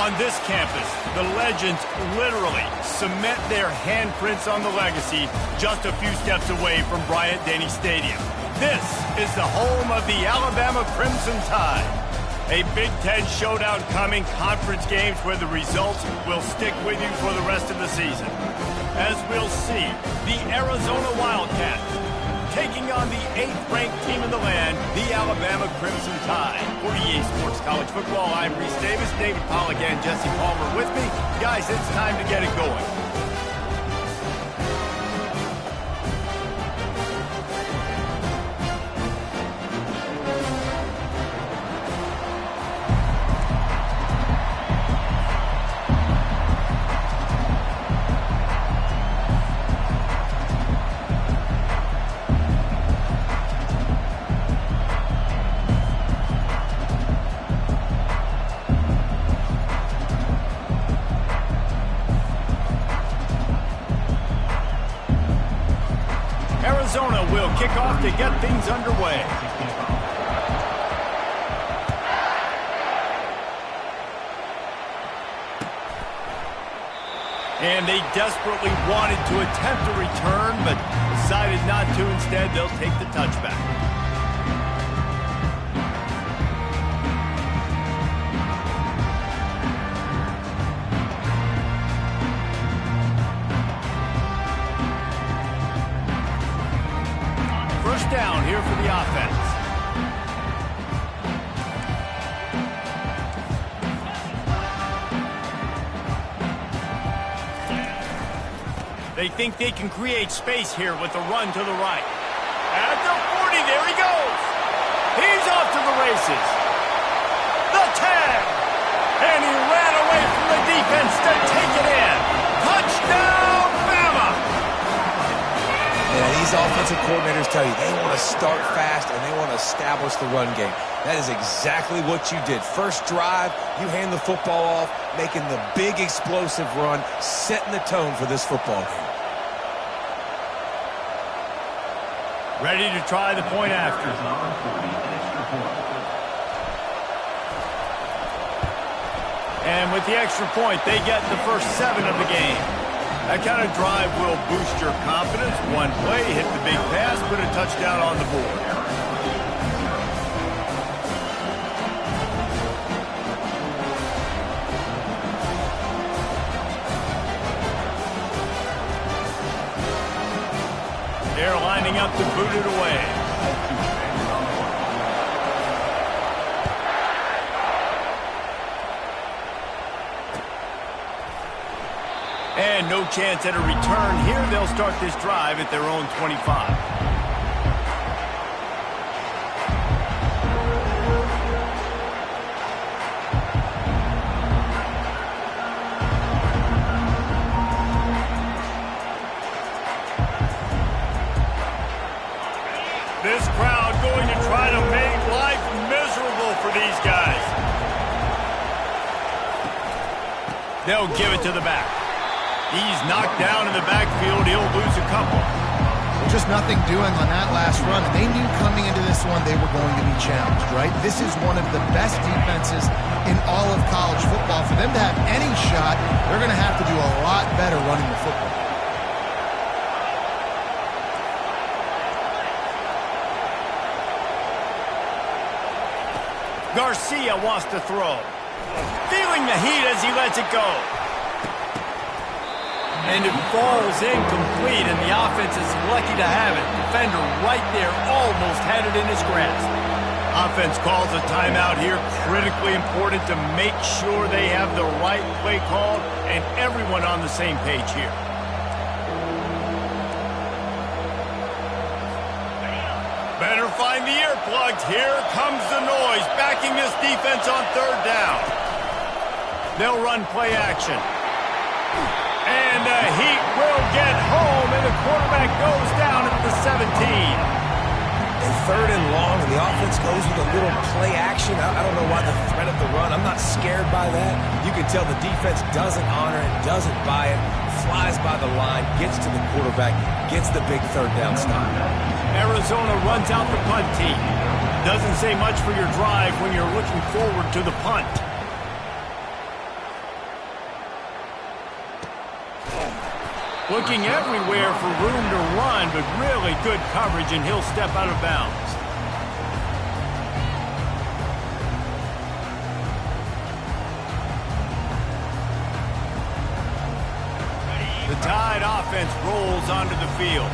On this campus, the legends literally cement their handprints on the legacy just a few steps away from Bryant-Denny Stadium. This is the home of the Alabama Crimson Tide. A Big Ten showdown coming, conference games where the results will stick with you for the rest of the season. As we'll see, the Arizona Wildcats taking on the 8th-ranked team in the land, the Alabama Crimson Tide. For EA Sports College Football, I'm Reese Davis, David Pollack, and Jesse Palmer with me. Guys, it's time to get it going. Arizona will kick off to get things underway. And they desperately wanted to attempt a return, but decided not to. Instead, they'll take the touchback. Down here for the offense. They think they can create space here with a run to the right. At the 40, there he goes. He's off to the races. The 10. And he ran away from the defense to take it in. Touchdown, Bama! Yeah, these offensive coordinators tell you they want to start fast and they want to establish the run game. That is exactly what you did. First drive, you hand the football off, making the big explosive run, setting the tone for this football game. Ready to try the point after. And with the extra point, they get the first 7 of the game. That kind of drive will boost your confidence. One play, hit the big pass, put a touchdown on the board. They're lining up to boot it away. And no chance at a return here. They'll start this drive at their own 25. This crowd going to try to make life miserable for these guys. They'll give it to the back. He's knocked down in the backfield. He'll lose a couple. Just nothing doing on that last run. And they knew coming into this one they were going to be challenged, right? This is one of the best defenses in all of college football. For them to have any shot, they're going to have to do a lot better running the football. Garcia wants to throw. Feeling the heat as he lets it go. And it falls incomplete, and the offense is lucky to have it. Defender right there almost had it in his grasp. Offense calls a timeout here. Critically important to make sure they have the right play called and everyone on the same page here. Better find the earplugs. Here comes the noise, backing this defense on 3rd down. They'll run play action. And the Heat will get home, and the quarterback goes down at the 17. And 3rd and long, and the offense goes with a little play action. I don't know why the threat of the run. I'm not scared by that. You can tell the defense doesn't honor it, doesn't buy it, flies by the line, gets to the quarterback, gets the big 3rd down stop. Arizona runs out the punt team. Doesn't say much for your drive when you're looking forward to the punt. Looking everywhere for room to run, but really good coverage, and he'll step out of bounds. The Tide offense rolls onto the field.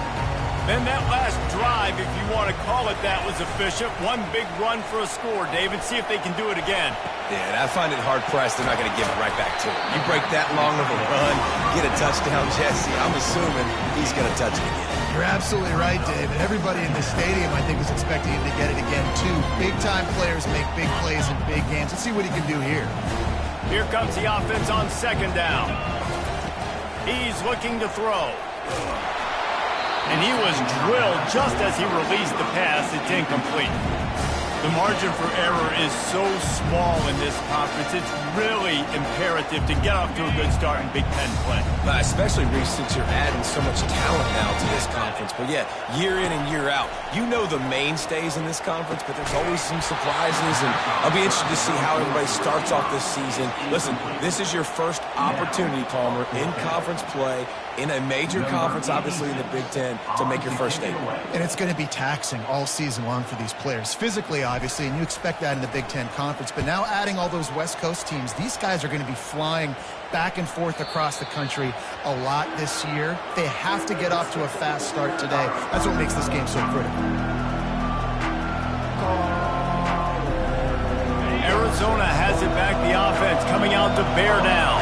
Then that last drive, if you want to call it that, was efficient. One big run for a score, David. See if they can do it again. Yeah, and I find it hard-pressed they're not going to give it right back to him. You break that long of a run, get a touchdown, Jesse, I'm assuming he's going to touch it again. You're absolutely right, David. Everybody in the stadium, I think, was expecting him to get it again, too. Big-time players make big plays in big games. Let's see what he can do here. Here comes the offense on second down. He's looking to throw. And he was drilled just as he released the pass. It's incomplete. The margin for error is so small in this conference. It's really imperative to get off to a good start in Big Ten play. Especially, Reese, since you're adding so much talent now to this conference. But yeah, year in and year out, you know the mainstays in this conference, but there's always some surprises, and I'll be interested to see how everybody starts off this season. Listen, this is your first opportunity, Palmer, in conference play, in a major conference, obviously in the Big Ten, to make your first statement. And it's going to be taxing all season long for these players, physically, obviously, and you expect that in the Big Ten Conference. But now adding all those West Coast teams, these guys are going to be flying back and forth across the country a lot this year. They have to get off to a fast start today. That's what makes this game so critical. Arizona has it back, the offense coming out to bear down.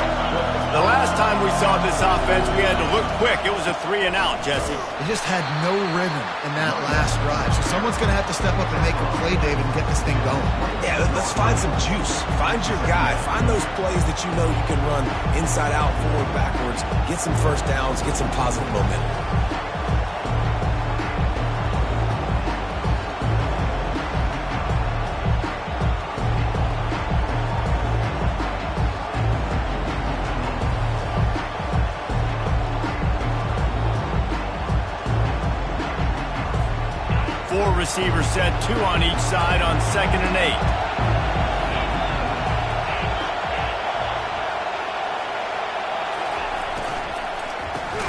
The last time we saw this offense, we had to look quick. It was a 3-and-out, Jesse. They just had no rhythm in that last drive. So someone's going to have to step up and make a play, David, and get this thing going. Yeah, let's find some juice. Find your guy. Find those plays that you know you can run inside out, forward, backwards. Get some first downs. Get some positive momentum. Four receivers set, two on each side on 2nd and 8.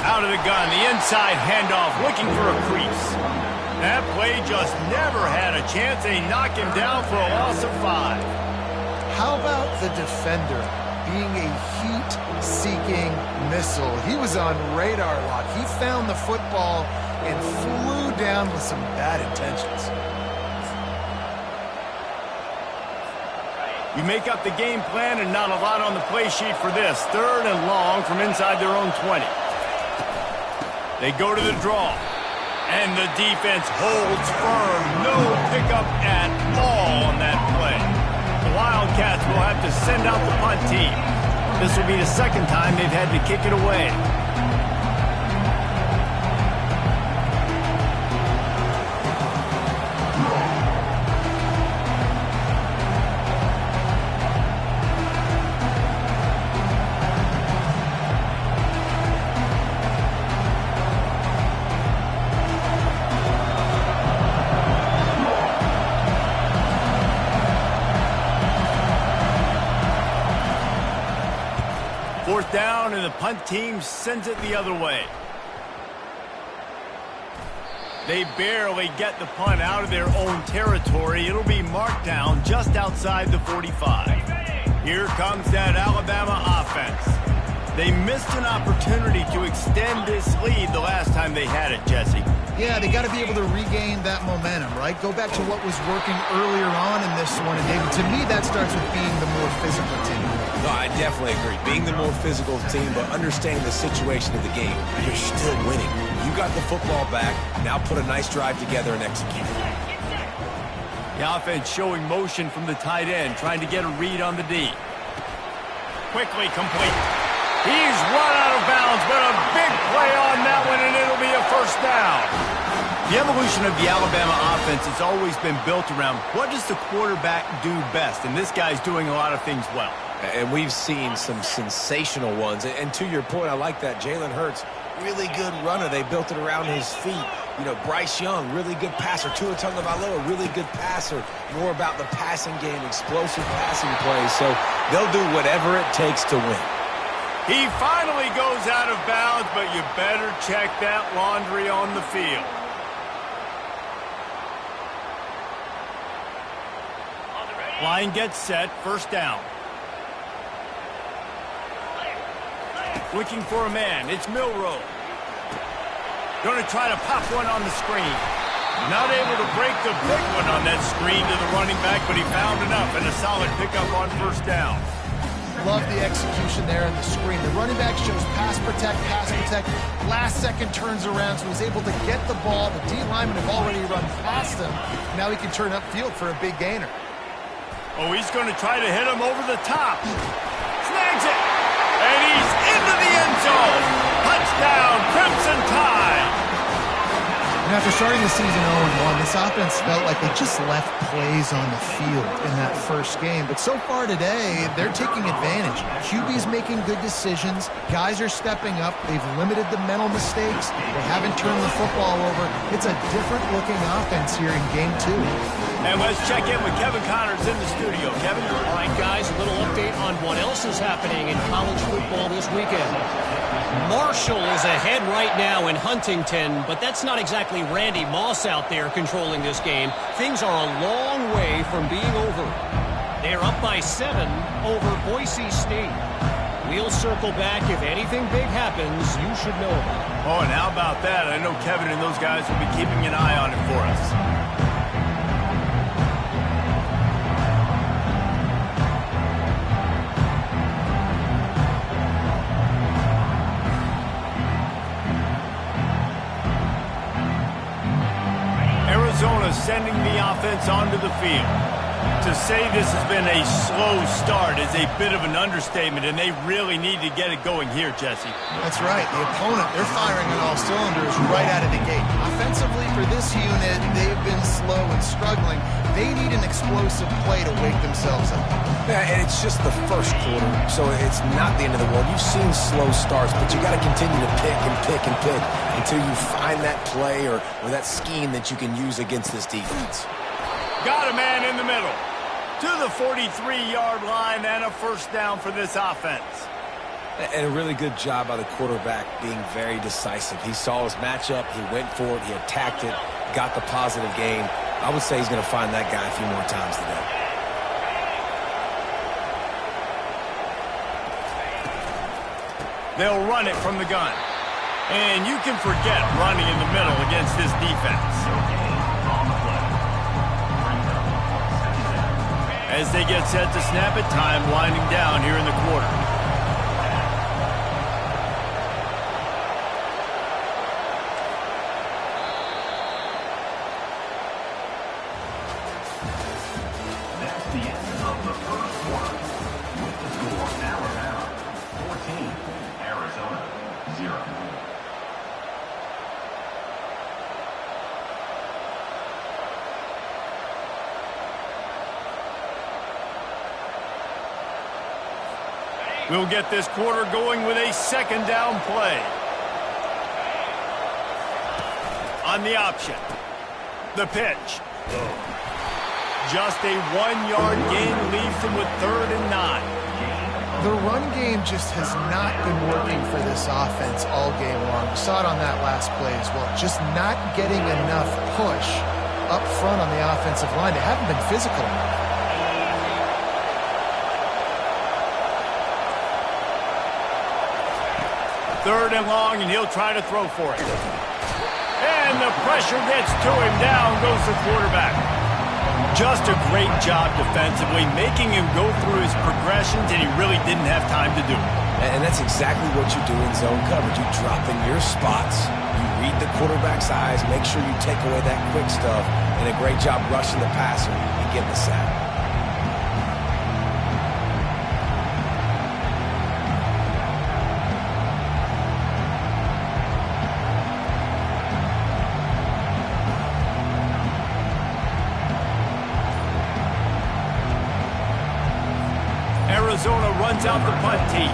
Out of the gun, the inside handoff, looking for a crease. That play just never had a chance. They knock him down for a loss of 5. How about the defender being a heat-seeking missile? He was on radar lock. He found the football and flew down with some bad intentions. You make up the game plan and not a lot on the play sheet for this. 3rd and long from inside their own 20. They go to the draw. And the defense holds firm. No pickup at all on that play. The Wildcats will have to send out the punt team. This will be the 2nd time they've had to kick it away. Fourth down, and the punt team sends it the other way. They barely get the punt out of their own territory. It'll be marked down just outside the 45. Here comes that Alabama offense. They missed an opportunity to extend this lead the last time they had it, Jesse. Yeah, they got to be able to regain that momentum, right? Go back to what was working earlier on in this one. And David, to me, that starts with being the more physical team. No, I definitely agree. Being the more physical team, but understanding the situation of the game, you're still winning. You got the football back. Now put a nice drive together and execute. The offense showing motion from the tight end, trying to get a read on the D. Quickly complete. He's run out of bounds, but a big play on that one, and it'll be a first down. The evolution of the Alabama offense has always been built around what does the quarterback do best, and this guy's doing a lot of things well. And we've seen some sensational ones. And to your point, I like that. Jalen Hurts, really good runner. They built it around his feet. You know, Bryce Young, really good passer. Tua Tagovailoa, really good passer. More about the passing game, explosive passing plays. So they'll do whatever it takes to win. He finally goes out of bounds, but you better check that laundry on the field. Line gets set, first down. Looking for a man, it's Milroe. Going to try to pop one on the screen. Not able to break the big one on that screen to the running back, but he found enough and a solid pickup on first down. Love the execution there in the screen. The running back shows pass protect. Last second turns around, so he's able to get the ball. The D linemen have already run past him. Now he can turn upfield for a big gainer. Oh, he's going to try to hit him over the top. Snags it. And he's into the end zone. Touchdown, Crimson Tide. And after starting the season 0-1, this offense felt like they just left plays on the field in that first game. But so far today, they're taking advantage. QB's making good decisions. Guys are stepping up. They've limited the mental mistakes. They haven't turned the football over. It's a different-looking offense here in Game 2. And let's check in with Kevin Connors in the studio. Kevin? All right, guys, a little update on what else is happening in college football this weekend. Marshall is ahead right now in Huntington, but that's not exactly Randy Moss out there controlling this game. Things are a long way from being over. They're up by 7 over Boise State. We'll circle back. If anything big happens, you should know about it. Oh, and how about that? I know Kevin and those guys will be keeping an eye on it for us. Arizona sending the offense onto the field. To say this has been a slow start is a bit of an understatement, and they really need to get it going here, Jesse. That's right. The opponent, they're firing on all cylinders right out of the gate. Offensively, for this unit, they've been slow and struggling. They need an explosive play to wake themselves up. Yeah, and it's just the first quarter, so it's not the end of the world. You've seen slow starts, but you got to continue to pick until you find that play or that scheme that you can use against this defense. Got a man in the middle. To the 43-yard line and a first down for this offense. And a really good job by the quarterback being very decisive. He saw his matchup, he went for it, he attacked it, got the positive gain. I would say he's going to find that guy a few more times today. They'll run it from the gun. And you can forget running in the middle against this defense. As they get set to snap it, time winding down here in the quarter. That's the end of the first quarter. With the score, Alabama 14, Arizona 0. We'll get this quarter going with a second down play. On the option. The pitch. Just a 1-yard gain leaves them with 3rd and 9. The run game just has not been working for this offense all game long. We saw it on that last play as well. Just not getting enough push up front on the offensive line. They haven't been physical enough. Third and long, and he'll try to throw for it. And the pressure gets to him. Down goes the quarterback. Just a great job defensively, making him go through his progressions, and he really didn't have time to do it. And that's exactly what you do in zone coverage. You drop in your spots, you read the quarterback's eyes, make sure you take away that quick stuff, and a great job rushing the passer and getting the sack. Arizona runs out the punt team.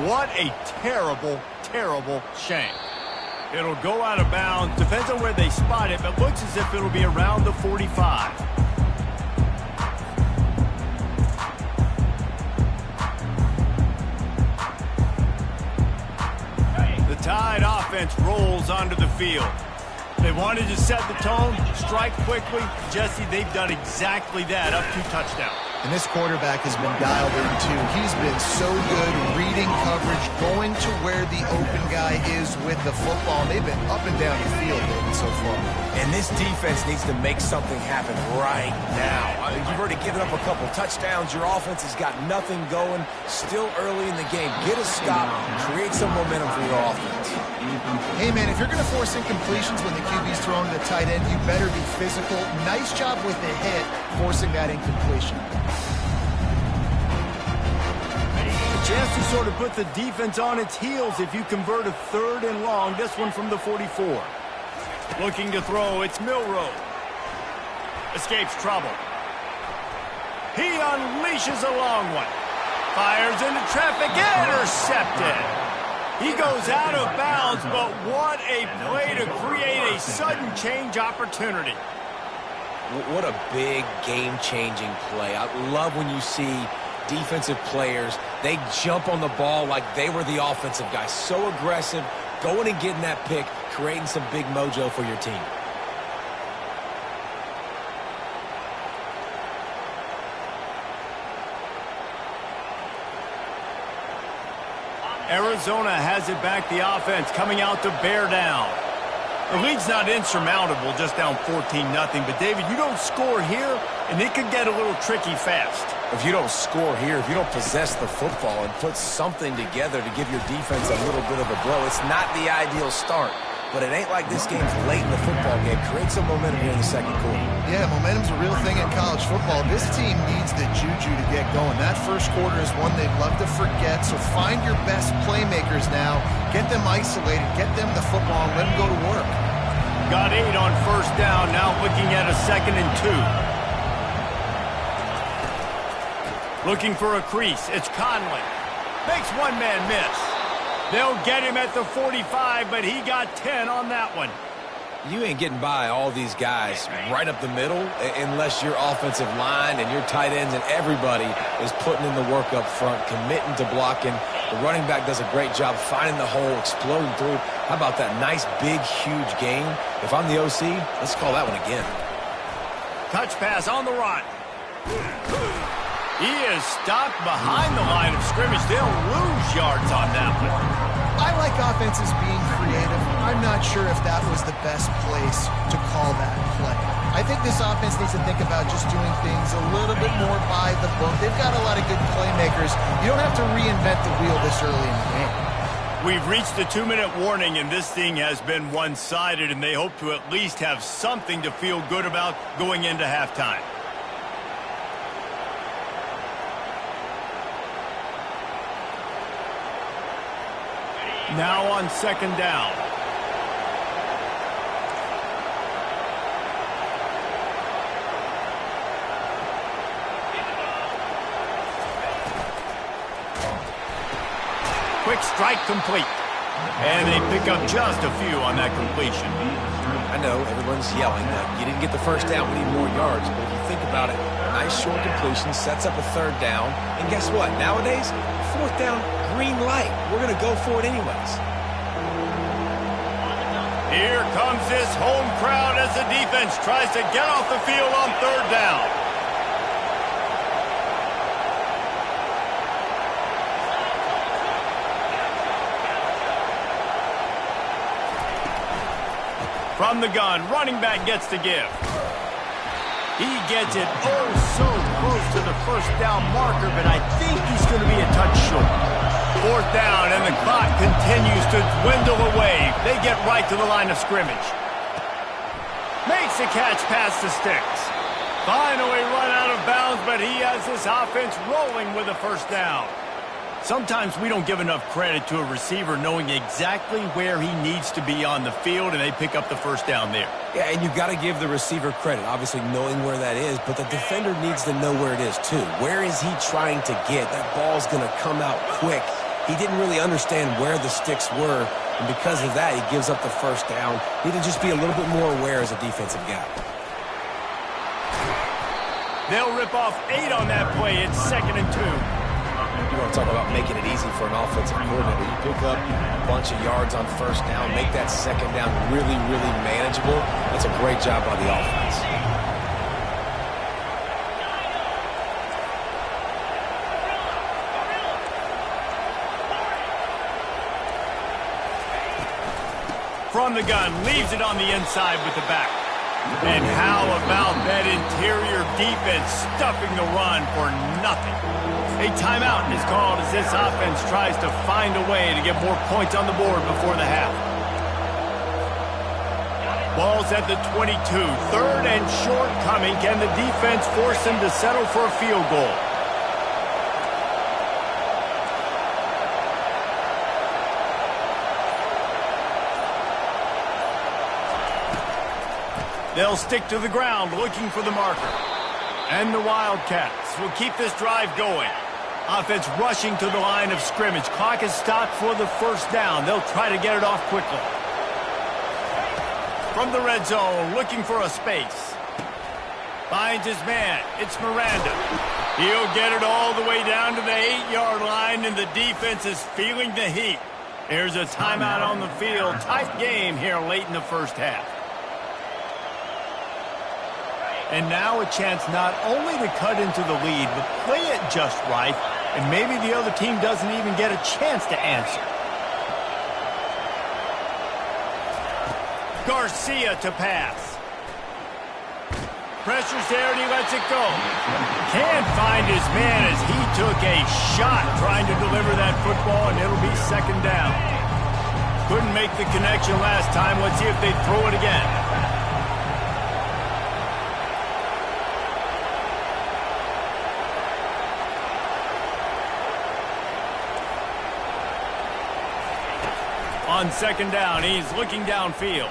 What a terrible, terrible shame. It'll go out of bounds. Depends on where they spot it, but looks as if it'll be around the 45. Tide offense rolls onto the field. They wanted to set the tone, strike quickly. Jesse, they've done exactly that, up 2 touchdowns. And this quarterback has been dialed in, too. He's been so good reading coverage, going to where the open guy is with the football. And they've been up and down the field, David, so far. And this defense needs to make something happen right now. I mean, you've already given up a couple touchdowns. Your offense has got nothing going. Still early in the game. Get a stop. Create some momentum for your offense. Hey, man, if you're going to force incompletions when the QB's throwing to the tight end, you better be physical. Nice job with the hit, forcing that incompletion. A chance to sort of put the defense on its heels if you convert a 3rd and long. This one from the 44. Looking to throw, it's Milroe. Escapes trouble. He unleashes a long one. Fires into traffic, intercepted. He goes out of bounds, but what a play to create a sudden change opportunity. What a big game-changing play. I love when you see defensive players, they jump on the ball like they were the offensive guy. So aggressive, going and getting that pick, creating some big mojo for your team. Arizona has it back, the offense coming out to bear down. The lead's not insurmountable, just down 14-0. But, David, you don't score here, and it could get a little tricky fast. If you don't score here, if you don't possess the football and put something together to give your defense a little bit of a blow, it's not the ideal start. But it ain't like this game's late in the football game. Create some momentum here in the second quarter. Yeah, momentum's a real thing in college football. This team needs the juju to get going. That first quarter is one they'd love to forget, so find your best playmakers now. Get them isolated, get them the football, and let them go to work. Got 8 on 1st down, now looking at a 2nd and 2. Looking for a crease, it's Conley. Makes one man miss. They'll get him at the 45, but he got 10 on that one. You ain't getting by all these guys right up the middle unless your offensive line and your tight ends and everybody is putting in the work up front, committing to blocking. The running back does a great job finding the hole, exploding through. How about that nice, big, huge gain? If I'm the OC, let's call that one again. Touch pass on the run. He is stopped behind the line of scrimmage. They'll lose yards on that one. I like offenses being creative. I'm not sure if that was the best place to call that play. I think this offense needs to think about just doing things a little bit more by the book. They've got a lot of good playmakers. You don't have to reinvent the wheel this early in the game. We've reached the 2-minute warning, and this thing has been one-sided, and they hope to at least have something to feel good about going into halftime. Now on 2nd down. Quick strike complete. And they pick up just a few on that completion. I know everyone's yelling that you didn't get the 1st down, we need more yards. But if you think about it, a nice short completion sets up a 3rd down. And guess what? Nowadays, 4th down, green light. We're going to go for it anyways. Here comes this home crowd as the defense tries to get off the field on 3rd down. From the gun, running back gets to give. He gets it oh so close to the 1st down marker, but I think he's going to be a touch short. 4th down, and the clock continues to dwindle away. They get right to the line of scrimmage. Makes the catch past the sticks. Finally run out of bounds, but he has this offense rolling with a 1st down. Sometimes we don't give enough credit to a receiver knowing exactly where he needs to be on the field, and they pick up the 1st down there. Yeah, and you've got to give the receiver credit, obviously knowing where that is, but the defender needs to know where it is too. Where is he trying to get? That ball's going to come out quick. He didn't really understand where the sticks were, and because of that, he gives up the 1st down. Need to just be a little bit more aware as a defensive guy. They'll rip off 8 on that play. It's 2nd and 2. You are want to talk about making it easy for an offensive coordinator. You pick up a bunch of yards on first down, make that second down really, really manageable. That's a great job by the offense. From the gun, leaves it on the inside with the back. And how about that interior defense stuffing the run for nothing? A timeout is called as this offense tries to find a way to get more points on the board before the half. Ball's at the 22. Third and short coming. Can the defense force them to settle for a field goal? They'll stick to the ground looking for the marker. And the Wildcats will keep this drive going. Offense rushing to the line of scrimmage. Clock is stopped for the first down. They'll try to get it off quickly. From the red zone, looking for a space. Finds his man. It's Miranda. He'll get it all the way down to the 8-yard line, and the defense is feeling the heat. There's a timeout on the field. Tight game here late in the first half. And now a chance not only to cut into the lead, but play it just right, and maybe the other team doesn't even get a chance to answer. Garcia to pass. Pressure's there, and he lets it go. Can't find his man as he took a shot trying to deliver that football, and it'll be second down. Couldn't make the connection last time. Let's see if they throw it again. On second down, he's looking downfield.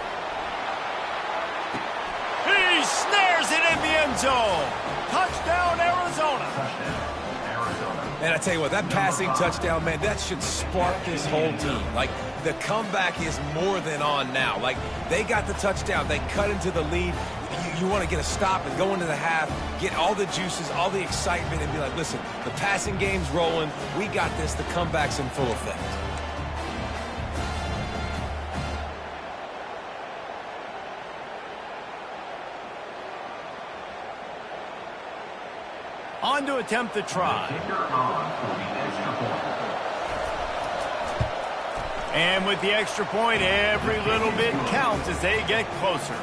He snares it in the end zone. Touchdown, Arizona. Man, I tell you what, that passing touchdown, man, that should spark this whole team. Like, the comeback is more than on now. Like, they got the touchdown. They cut into the lead. You want to get a stop and go into the half, get all the juices, all the excitement, and be like, listen, the passing game's rolling. We got this. The comeback's in full effect. On to attempt the try. And with the extra point, every little bit counts as they get closer.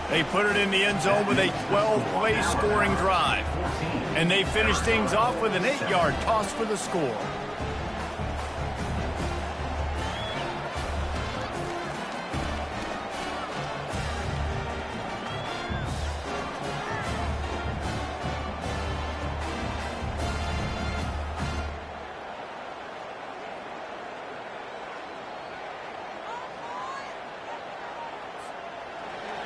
They put it in the end zone with a 12-play scoring drive. And they finish things off with an 8-yard toss for the score.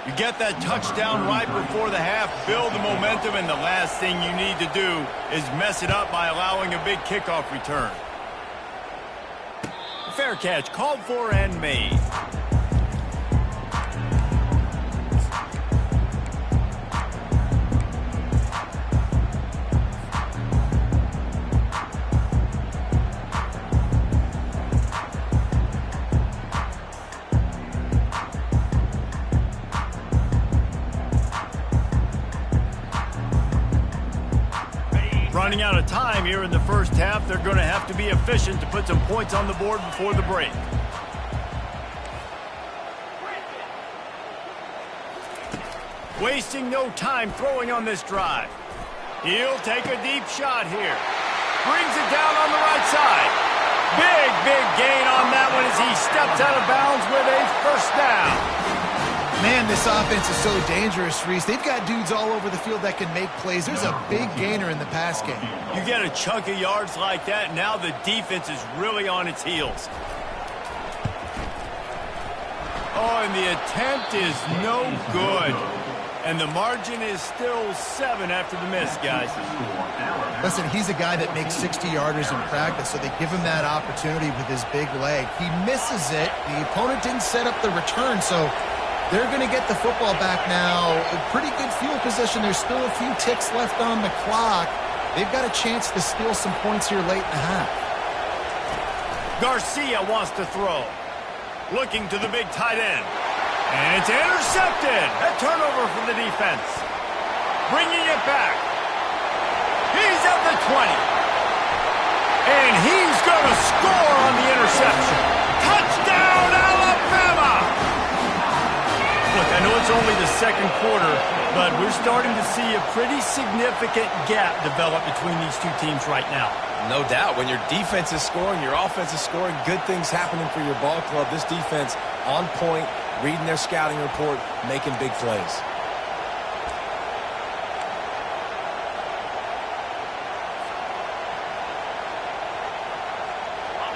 You get that touchdown right before the half, build the momentum, and the last thing you need to do is mess it up by allowing a big kickoff return. Fair catch, called for and made. Running out of time here in the first half. They're going to have to be efficient to put some points on the board before the break. Wasting no time throwing on this drive. He'll take a deep shot here. Brings it down on the right side. Big gain on that one as he steps out of bounds with a first down. Man, this offense is so dangerous, Reese. They've got dudes all over the field that can make plays. There's a big gainer in the pass game. You get a chunk of yards like that, now the defense is really on its heels. Oh, and the attempt is no good. And the margin is still 7 after the miss, guys. Listen, he's a guy that makes 60-yarders in practice, so they give him that opportunity with his big leg. He misses it. The opponent didn't set up the return, so they're going to get the football back now. A pretty good field position. There's still a few ticks left on the clock. They've got a chance to steal some points here late in the half. Garcia wants to throw. Looking to the big tight end. And it's intercepted. A turnover for the defense. Bringing it back. He's at the 20. And he's going to score on the interception. Touchdown, Alabama! Look, I know it's only the second quarter, but we're starting to see a pretty significant gap develop between these two teams right now. No doubt. When your defense is scoring, your offense is scoring, good things happening for your ball club. This defense on point, reading their scouting report, making big plays.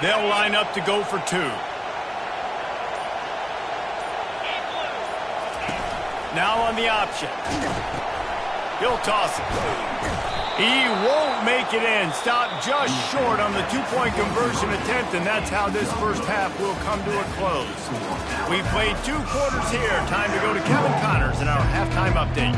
They'll line up to go for two. Now on the option. He'll toss it. He won't make it in. Stopped just short on the two-point conversion attempt, and that's how this first half will come to a close. We played 2 quarters here. Time to go to Kevin Connors in our halftime update.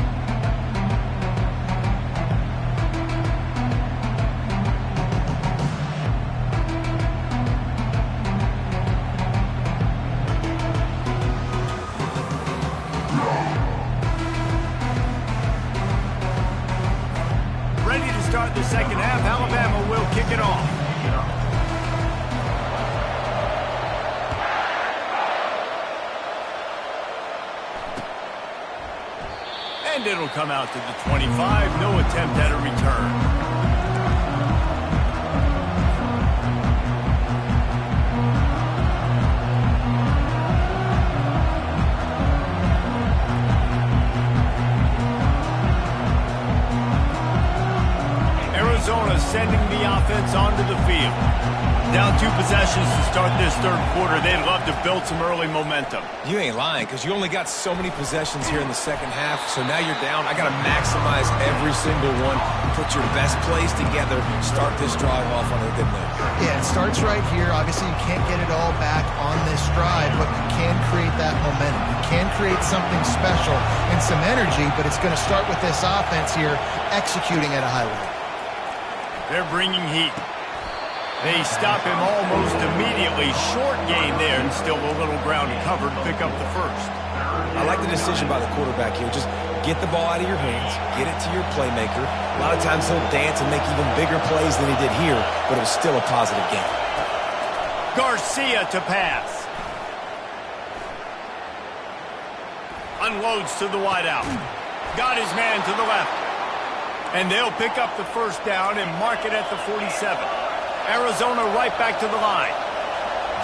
Start the second half. Alabama will kick it off. And it'll come out to the 25. No attempt at a return. Arizona sending the offense onto the field. Down 2 possessions to start this third quarter. They'd love to build some early momentum. You ain't lying, because you only got so many possessions here in the second half, so now you're down. I got to maximize every single one. Put your best plays together. Start this drive off on a good note. Yeah, it starts right here. Obviously, you can't get it all back on this drive, but you can create that momentum. You can create something special and some energy, but it's going to start with this offense here executing at a high level. They're bringing heat. They stop him almost immediately. Short gain there, and still a little ground covered to pick up the first. I like the decision by the quarterback here. Just get the ball out of your hands, get it to your playmaker. A lot of times he'll dance and make even bigger plays than he did here, but it was still a positive game. Garcia to pass. Unloads to the wideout. Got his man to the left. And they'll pick up the first down and mark it at the 47. Arizona right back to the line.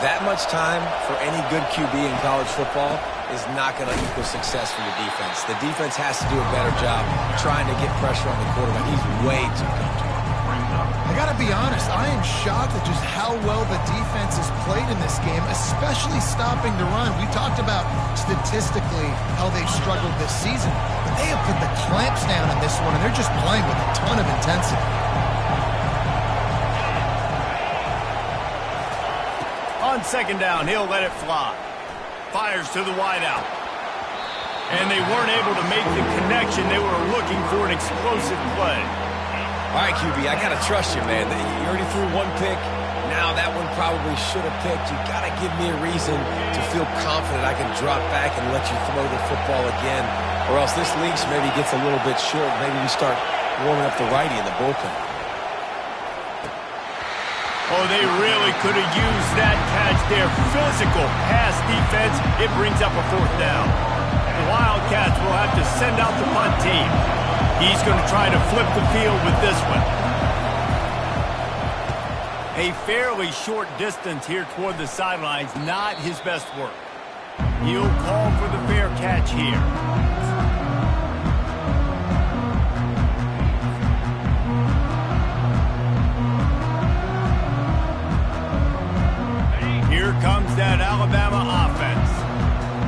That much time for any good QB in college football is not going to equal success for your defense. The defense has to do a better job trying to get pressure on the quarterback. He's way too comfortable. I got to be honest, I am shocked at just how well the defense has played in this game, especially stopping the run. We talked about statistically how they've struggled this season, but they have put the clamps down in this one, and they're just playing with a ton of intensity. On second down, he'll let it fly. Fires to the wideout. And they weren't able to make the connection. They were looking for an explosive play. All right, QB, I got to trust you, man. You already threw 1 pick. Now that one probably should have picked. You got to give me a reason to feel confident I can drop back and let you throw the football again. Or else this leash maybe gets a little bit short. Maybe we start warming up the righty in the bullpen. Oh, they really could have used that catch there. Physical pass defense. It brings up a 4th down. The Wildcats will have to send out the punt team. He's going to try to flip the field with this one. A fairly short distance here toward the sidelines. Not his best work. He'll call for the fair catch here. Here comes that Alabama offense.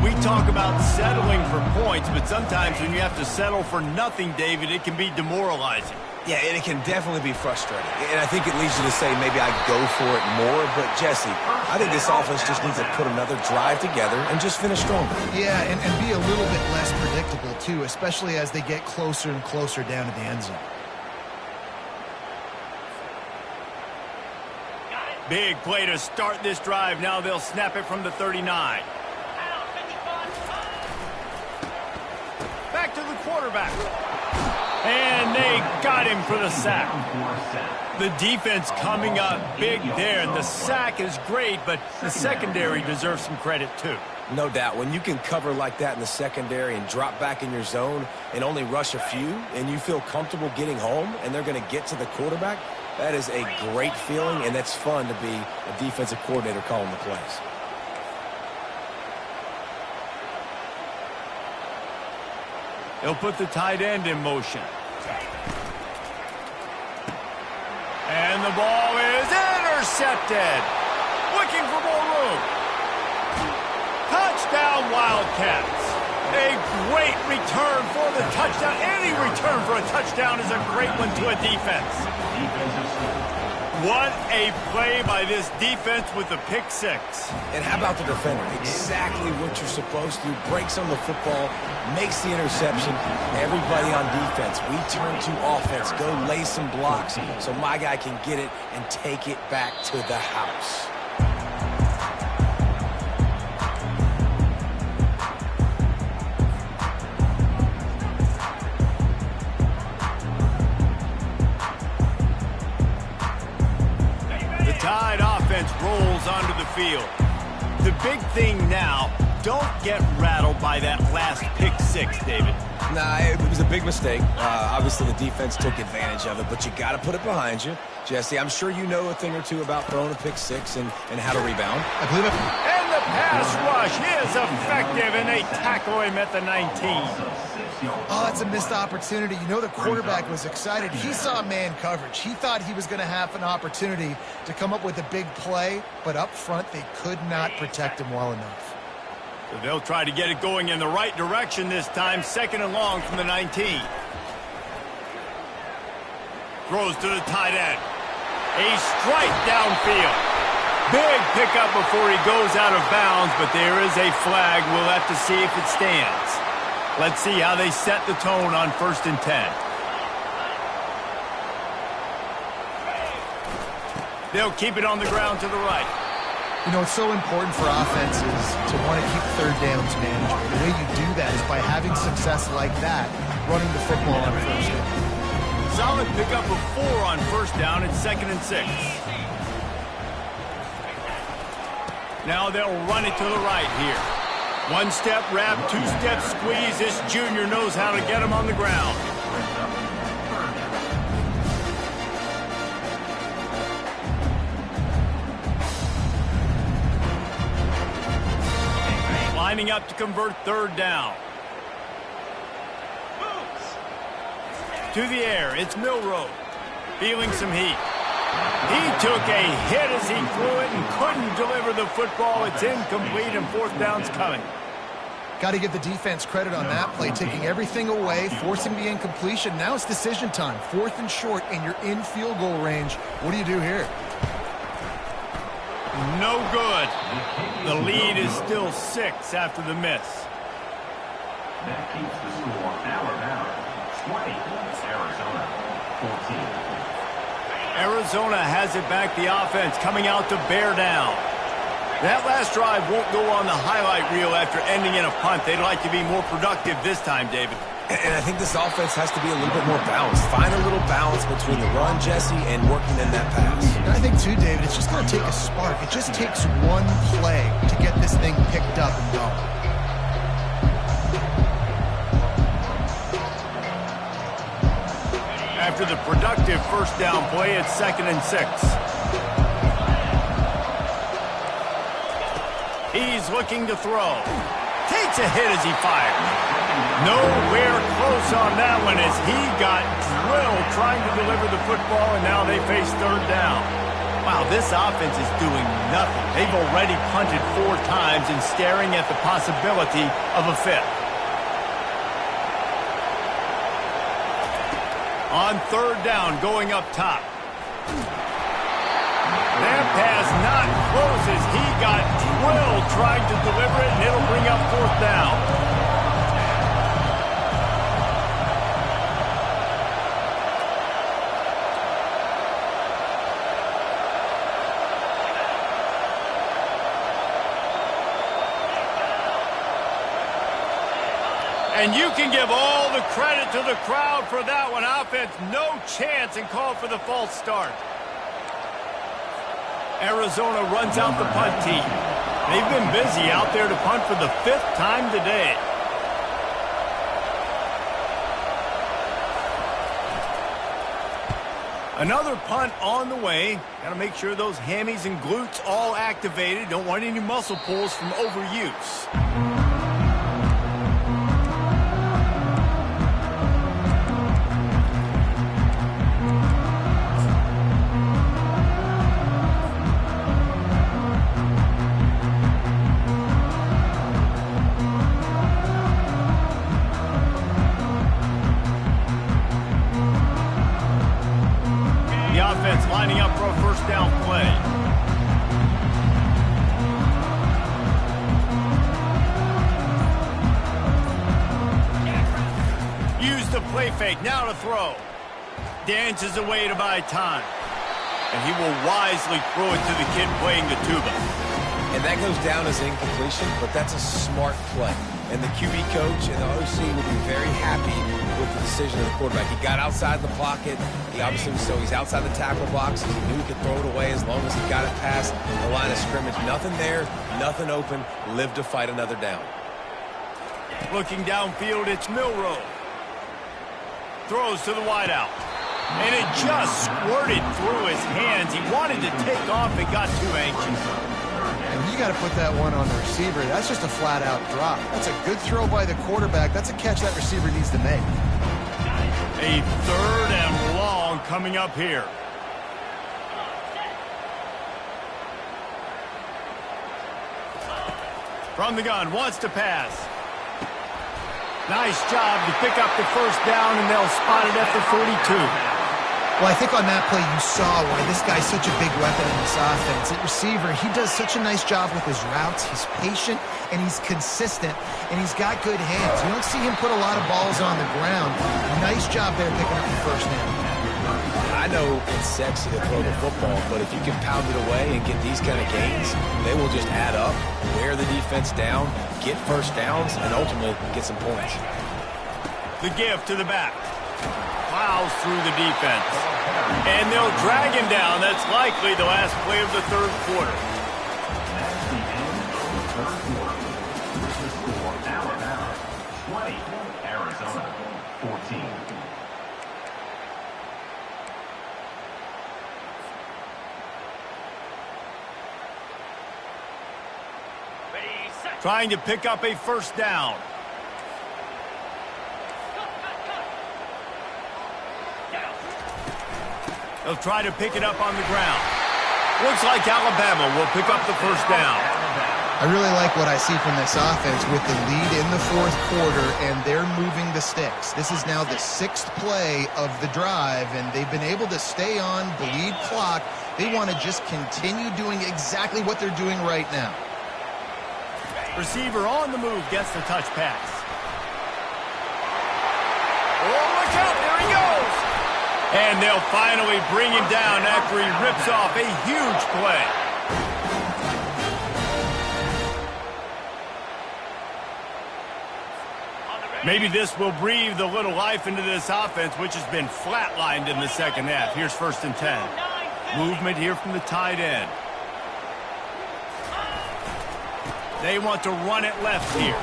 We talk about settling for points, but sometimes when you have to settle for nothing, David, it can be demoralizing. Yeah, and it can definitely be frustrating. And I think it leads you to say maybe I go for it more. But, Jesse, I think this offense just needs to put another drive together and just finish stronger. Yeah, and be a little bit less predictable, too, especially as they get closer and closer down to the end zone. Big play to start this drive. Now they'll snap it from the 39. Back to the quarterback. And they got him for the sack. The defense coming up big there. And the sack is great, but the secondary deserves some credit too. No doubt. When you can cover like that in the secondary and drop back in your zone and only rush a few, and you feel comfortable getting home, and they're going to get to the quarterback, that is a great feeling, and that's fun to be a defensive coordinator calling the plays. They'll put the tight end in motion. And the ball is intercepted. Looking for more room. Touchdown, Wildcats. A great return for the touchdown. Any return for a touchdown is a great one to a defense. What a play by this defense with the pick six. And how about the defender? Exactly what you're supposed to. Breaks on the football, makes the interception. Everybody on defense, we turn to offense. Go lay some blocks so my guy can get it and take it back to the house. Tide offense rolls onto the field. The big thing now, don't get rattled by that last pick six, David. Nah, it was a big mistake. Obviously, the defense took advantage of it, but you got to put it behind you. Jesse, I'm sure you know a thing or two about throwing a pick six and how to rebound. I believe it. And the pass rush is effective, and they tackle him at the 19. Oh, that's a missed opportunity. You know the quarterback was excited. He saw man coverage. He thought he was going to have an opportunity to come up with a big play, but up front they could not protect him well enough. So they'll try to get it going in the right direction this time. 2nd and long from the 19. Throws to the tight end. A strike downfield. Big pickup before he goes out of bounds, but there is a flag. We'll have to see if it stands. Let's see how they set the tone on 1st and 10. They'll keep it on the ground to the right. You know, it's so important for offenses to want to keep third downs manageable. The way you do that is by having success like that, running the football on 1st down. Solid pickup of 4 on 1st down and 2nd and 6. Now they'll run it to the right here. 1-step wrap, 2-step squeeze. This junior knows how to get him on the ground. Lining up to convert 3rd down. To the air, it's Milroe. Feeling some heat. He took a hit as he threw it and couldn't deliver the football. It's incomplete and 4th down's coming. Got to give the defense credit on that play, taking everything away, forcing the incompletion. Now it's decision time. 4th and short, and you're in field goal range. What do you do here? No good. The lead is still 6 after the miss. That keeps the score Alabama 20, Arizona 14. Arizona has it back. The offense coming out to bear down. That last drive won't go on the highlight reel after ending in a punt. They'd like to be more productive this time, David. And I think this offense has to be a little bit more balanced. Find a little balance between the run, Jesse, and working in that pass. And I think, too, David, it's just going to take a spark. It just takes one play to get this thing picked up and going. After the productive 1st down play, it's 2nd and 6. He's looking to throw. Takes a hit as he fires. Nowhere close on that one as he got drilled trying to deliver the football, and now they face 3rd down. Wow, this offense is doing nothing. They've already punted 4 times and staring at the possibility of a 5th. On 3rd down, going up top. That pass not close as he got drilled trying to deliver it, and it'll bring up 4th down. And you can give all the credit to the crowd for that one. Offense, no chance, and call for the false start. Arizona runs out the punt team. They've been busy out there to punt for the 5th time today. Another punt on the way. Got to make sure those hammies and glutes all activated. Don't want any muscle pulls from overuse. Lining up for a first down play. Use the play fake, now to throw. Dances away to buy time. And he will wisely throw it to the kid playing the tuba. And that goes down as incompletion, but that's a smart play. And the QB coach and the OC will be very happy with the decision of the quarterback. He got outside the pocket. He obviously was he's outside the tackle box. He knew he could throw it away as long as he got it past the line of scrimmage. Nothing there, nothing open. Live to fight another down. Looking downfield, it's Milroe. Throws to the wideout. And it just squirted through his hands. He wanted to take off and got too anxious. And you got to put that one on the receiver. That's just a flat-out drop. That's a good throw by the quarterback. That's a catch that receiver needs to make. A 3rd and long coming up here. From the gun, wants to pass. Nice job to pick up the first down, and they'll spot it at the 42. Well, I think on that play you saw why this guy's such a big weapon in this offense. At receiver, he does such a nice job with his routes. He's patient, and he's consistent, and he's got good hands. You don't see him put a lot of balls on the ground. Nice job there picking up the first down. I know it's sexy to throw the football, but if you can pound it away and get these kind of gains, they will just add up, wear the defense down, get first downs, and ultimately get some points. The give to the back. Plows through the defense. And they'll drag him down. That's likely the last play of the 3rd quarter. That's the end of the 3rd quarter. With the score, Alabama 20, Arizona 14. Trying to pick up a first down. They'll try to pick it up on the ground. Looks like Alabama will pick up the first down. I really like what I see from this offense with the lead in the 4th quarter, and they're moving the sticks. This is now the 6th play of the drive, and they've been able to stay on, bleed clock. They want to just continue doing exactly what they're doing right now. Receiver on the move gets the touch pass. Oh, look out, there he goes! And they'll finally bring him down after he rips off a huge play. Maybe this will breathe a little life into this offense, which has been flatlined in the 2nd half. Here's 1st and 10. Movement here from the tight end. They want to run it left here.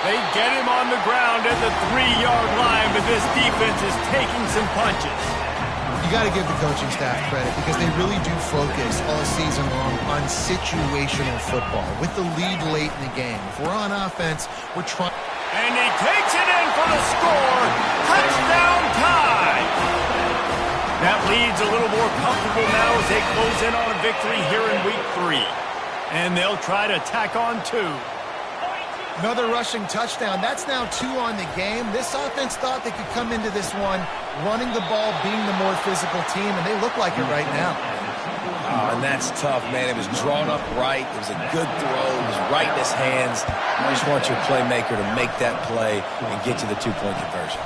They get him on the ground at the 3-yard line, but this defense is taking some punches. You got to give the coaching staff credit because they really do focus all season long on situational football with the lead late in the game. If we're on offense, we're trying. And he takes it in for the score. Touchdown tie. That lead's a little more comfortable now as they close in on a victory here in week 3. And they'll try to tack on 2. Another rushing touchdown. That's now 2 on the game. This offense thought they could come into this one running the ball, being the more physical team, and they look like it right now. And that's tough, man. It was drawn up right. It was a good throw. It was right in his hands. I just want your playmaker to make that play and get you the 2-point conversion.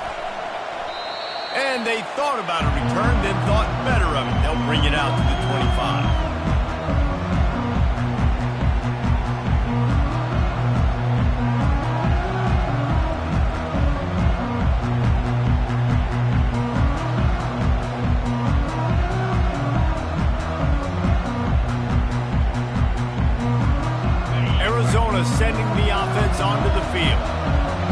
And they thought about a return, then thought better of it. They'll bring it out to the 25. Alabama sending the offense onto the field.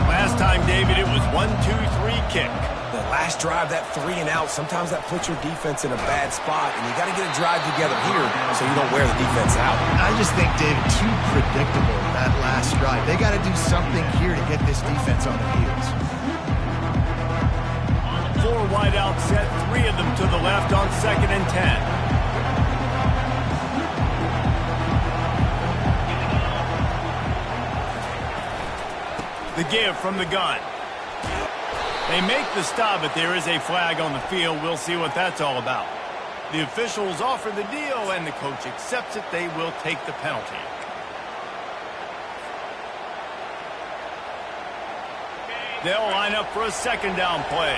Last time, David, it was 1-2-3 kick. The last drive, that 3-and-out, sometimes that puts your defense in a bad spot, and you got to get a drive together here so you don't wear the defense out. I just think, David, too predictable that last drive. They got to do something here to get this defense on the heels. 4 wide out set, 3 of them to the left on 2nd and 10. The give from the gun. They make the stop, but there is a flag on the field. We'll see what that's all about. The officials offer the deal, and the coach accepts it. They will take the penalty. They'll line up for a 2nd down play.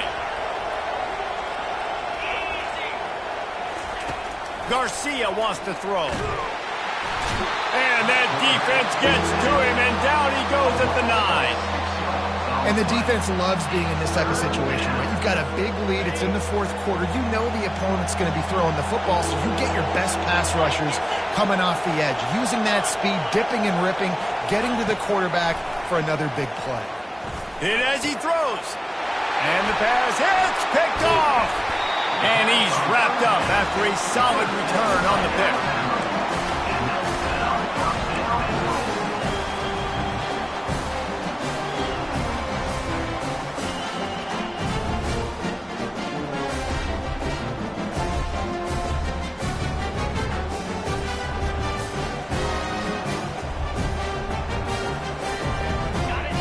Garcia wants to throw. And that defense gets to him, and down he goes at the 9. And the defense loves being in this type of situation, right? You've got a big lead. It's in the 4th quarter. You know the opponent's going to be throwing the football, so you get your best pass rushers coming off the edge, using that speed, dipping and ripping, getting to the quarterback for another big play. Hit as he throws. And the pass hits, picked off. And he's wrapped up after a solid return on the pick.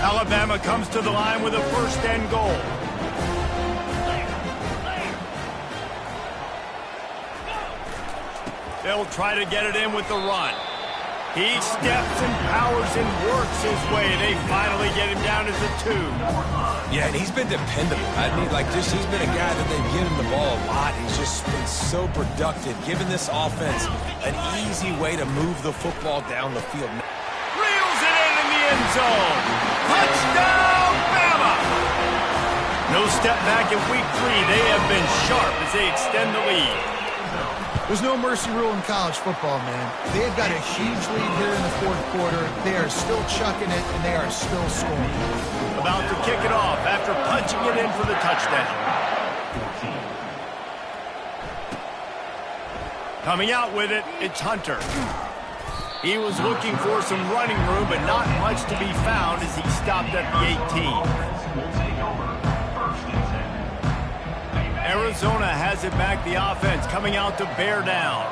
Alabama comes to the line with a 1st and goal. They'll try to get it in with the run. He steps and powers and works his way. They finally get him down as a 2. Yeah, and he's been dependable. I mean, he's been a guy that they've given the ball a lot. He's just been so productive, giving this offense an easy way to move the football down the field. Reels it in the end zone. Touchdown, Bama! No step back in week 3. They have been sharp as they extend the lead. There's no mercy rule in college football, man. They've got a huge lead here in the 4th quarter. They are still chucking it, and they are still scoring. About to kick it off after punching it in for the touchdown. Coming out with it, it's Hunter. He was looking for some running room, but not much to be found as he stopped at the 18. Arizona has it back, the offense coming out to bear down.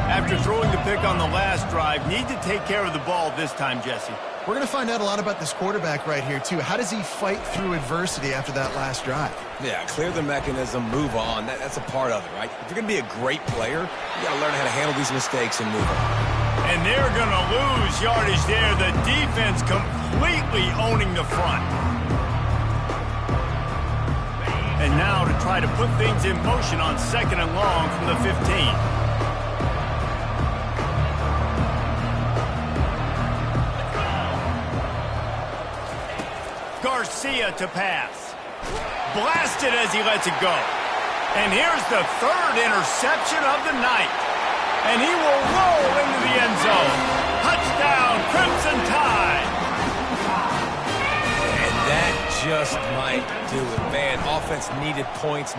After throwing the pick on the last drive, need to take care of the ball this time, Jesse. We're going to find out a lot about this quarterback right here, too. How does he fight through adversity after that last drive? Yeah, clear the mechanism, move on. That's a part of it, right? If you're going to be a great player, you got to learn how to handle these mistakes and move on. And they're going to lose yardage there. The defense completely owning the front. And now to try to put things in motion on 2nd and long from the 15. Garcia to pass. Blasted as he lets it go. And here's the 3rd interception of the night. And he will roll into the end zone. Touchdown, Crimson Tide. And that just might do it, man. Offense needed points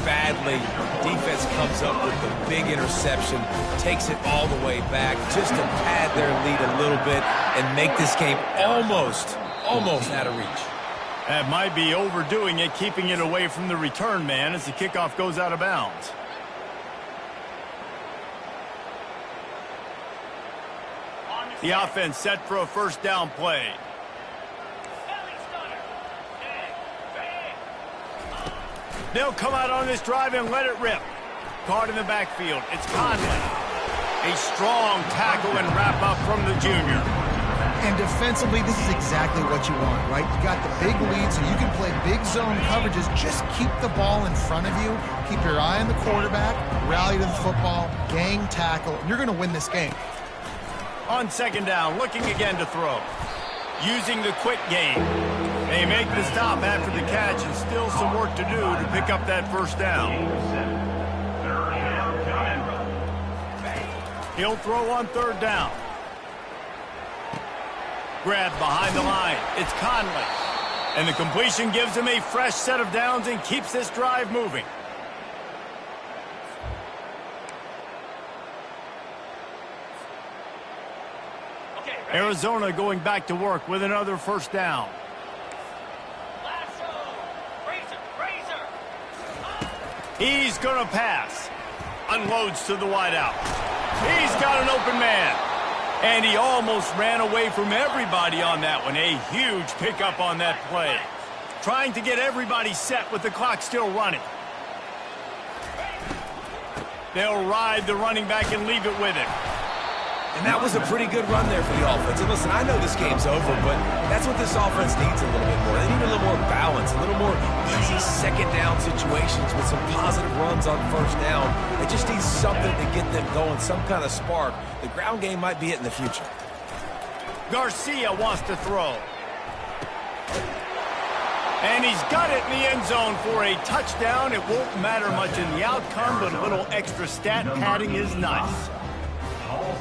badly. Defense comes up with the big interception, takes it all the way back just to pad their lead a little bit and make this game almost out of reach. That might be overdoing it, keeping it away from the return man as the kickoff goes out of bounds. The offense set for a 1st down play. They'll come out on this drive and let it rip. Caught in the backfield. It's Conley. A strong tackle and wrap up from the junior. And defensively, this is exactly what you want, right? You got the big lead, so you can play big zone coverages. Just keep the ball in front of you. Keep your eye on the quarterback. Rally to the football. Gang tackle. You're going to win this game. On 2nd down, looking again to throw. Using the quick game. They make the stop after the catch, and still some work to do to pick up that 1st down. He'll throw on 3rd down. Grab behind the line. It's Conley. And the completion gives him a fresh set of downs and keeps this drive moving. Arizona going back to work with another first down. He's going to pass. Unloads to the wideout. He's got an open man. And he almost ran away from everybody on that one. A huge pickup on that play. Trying to get everybody set with the clock still running. They'll ride the running back and leave it with him. And that was a pretty good run there for the offense. And listen, I know this game's over, but that's what this offense needs a little bit more. They need a little more balance, a little more easy second down situations with some positive runs on first down. They just need something to get them going, some kind of spark. The ground game might be it in the future. Garcia wants to throw. And he's got it in the end zone for a touchdown. It won't matter much in the outcome, but a little extra stat padding is nice.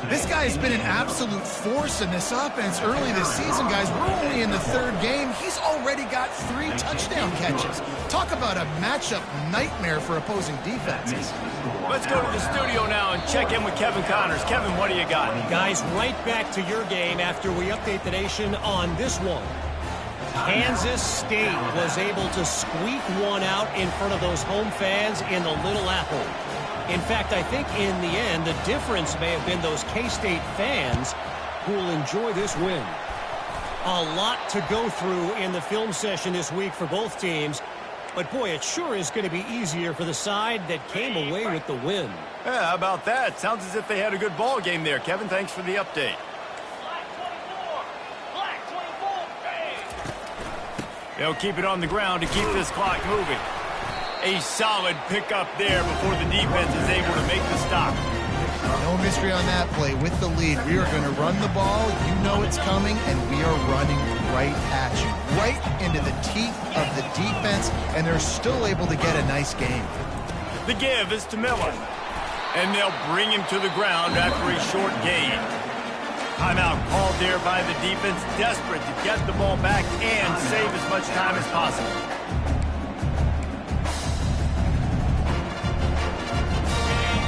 This guy has been an absolute force in this offense early this season, guys. We're only in the third game. He's already got 3 touchdown catches. Talk about a matchup nightmare for opposing defenses. Let's go to the studio now and check in with Kevin Connors. Kevin, what do you got? Guys, right back to your game after we update the nation on this one. Kansas State was able to squeak one out in front of those home fans in the Little Apple. In fact, I think in the end, the difference may have been those K-State fans who will enjoy this win. A lot to go through in the film session this week for both teams. But, boy, it sure is going to be easier for the side that came away with the win. Yeah, how about that? Sounds as if they had a good ball game there. Kevin, thanks for the update. They'll keep it on the ground to keep this clock moving. A solid pickup there before the defense is able to make the stop. No mystery on that play. With the lead, we are going to run the ball. You know it's coming, and we are running right at you. Right into the teeth of the defense, and they're still able to get a nice game. The give is to Miller. And they'll bring him to the ground after a short gain. Timeout called there by the defense, desperate to get the ball back and save as much time as possible.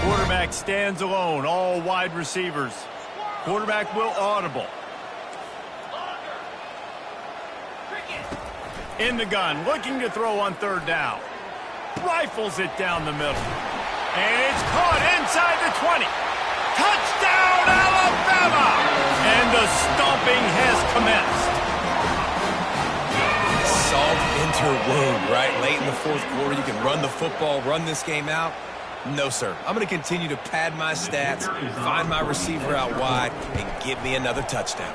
Quarterback stands alone, all wide receivers. Quarterback will audible. In the gun, looking to throw on third down. Rifles it down the middle. And it's caught inside the 20. Touchdown, Alabama! And the stomping has commenced. Salt into her wound, right? Late in the fourth quarter, you can run the football, run this game out. No, sir. I'm going to continue to pad my stats, find my receiver out wide, and give me another touchdown.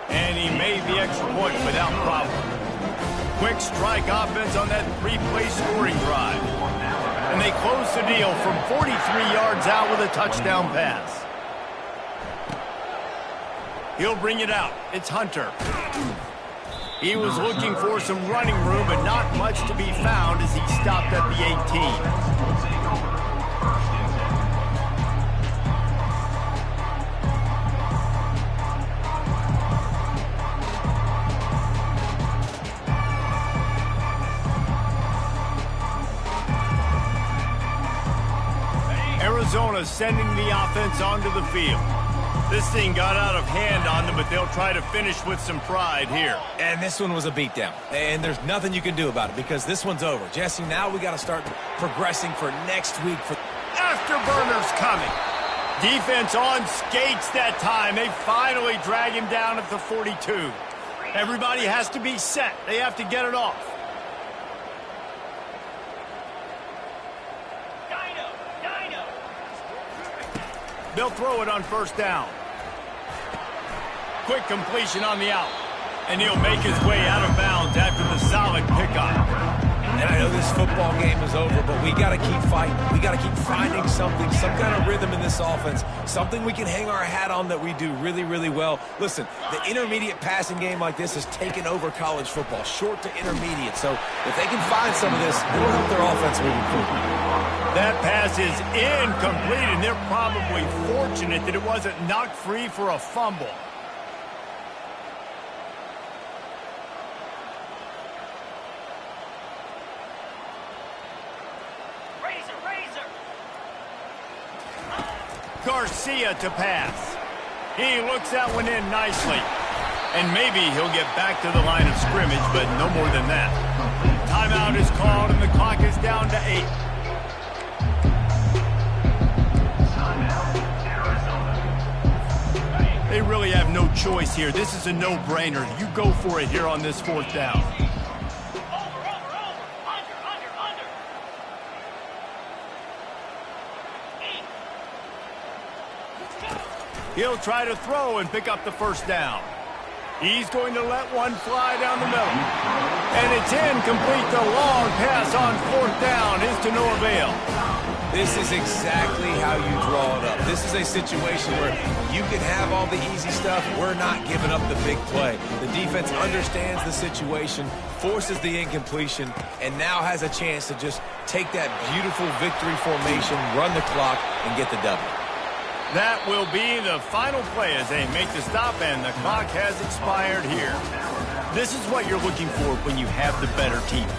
And he made the extra point without problem. Quick strike offense on that 3-play scoring drive. And they close the deal from 43 yards out with a touchdown pass. He'll bring it out. It's Hunter. He was looking for some running room, but not much to be found as he stopped at the 18. Arizona sending the offense onto the field. This thing got out of hand on them, but they'll try to finish with some pride here. And this one was a beatdown. And there's nothing you can do about it because this one's over. Jesse, now we got to start progressing for next week. Afterburners coming. Defense on skates that time. They finally drag him down at the 42. Everybody has to be set. They have to get it off. They'll throw it on first down. Quick completion on the out. And he'll make his way out of bounds after the solid pickup. And I know this football game is over, but we got to keep fighting. We got to keep finding something, some kind of rhythm in this offense, something we can hang our hat on that we do really, really well. Listen, the intermediate passing game like this has taken over college football, short to intermediate. So if they can find some of this, it will help their offense moving forward. That pass is incomplete, and they're probably fortunate that it wasn't knocked free for a fumble. Garcia to pass. He looks that one in nicely. And maybe he'll get back to the line of scrimmage, but no more than that. Timeout is called, and the clock is down to 8. They really have no choice here. This is a no-brainer. You go for it here on this 4th down. He'll try to throw and pick up the 1st down. He's going to let one fly down the middle. And it's incomplete. The long pass on 4th down is to no avail. This is exactly how you draw it up. This is a situation where you can have all the easy stuff. We're not giving up the big play. The defense understands the situation, forces the incompletion, and now has a chance to just take that beautiful victory formation, run the clock, and get the W. That will be the final play as they make the stop, and the clock has expired here. This is what you're looking for when you have the better team.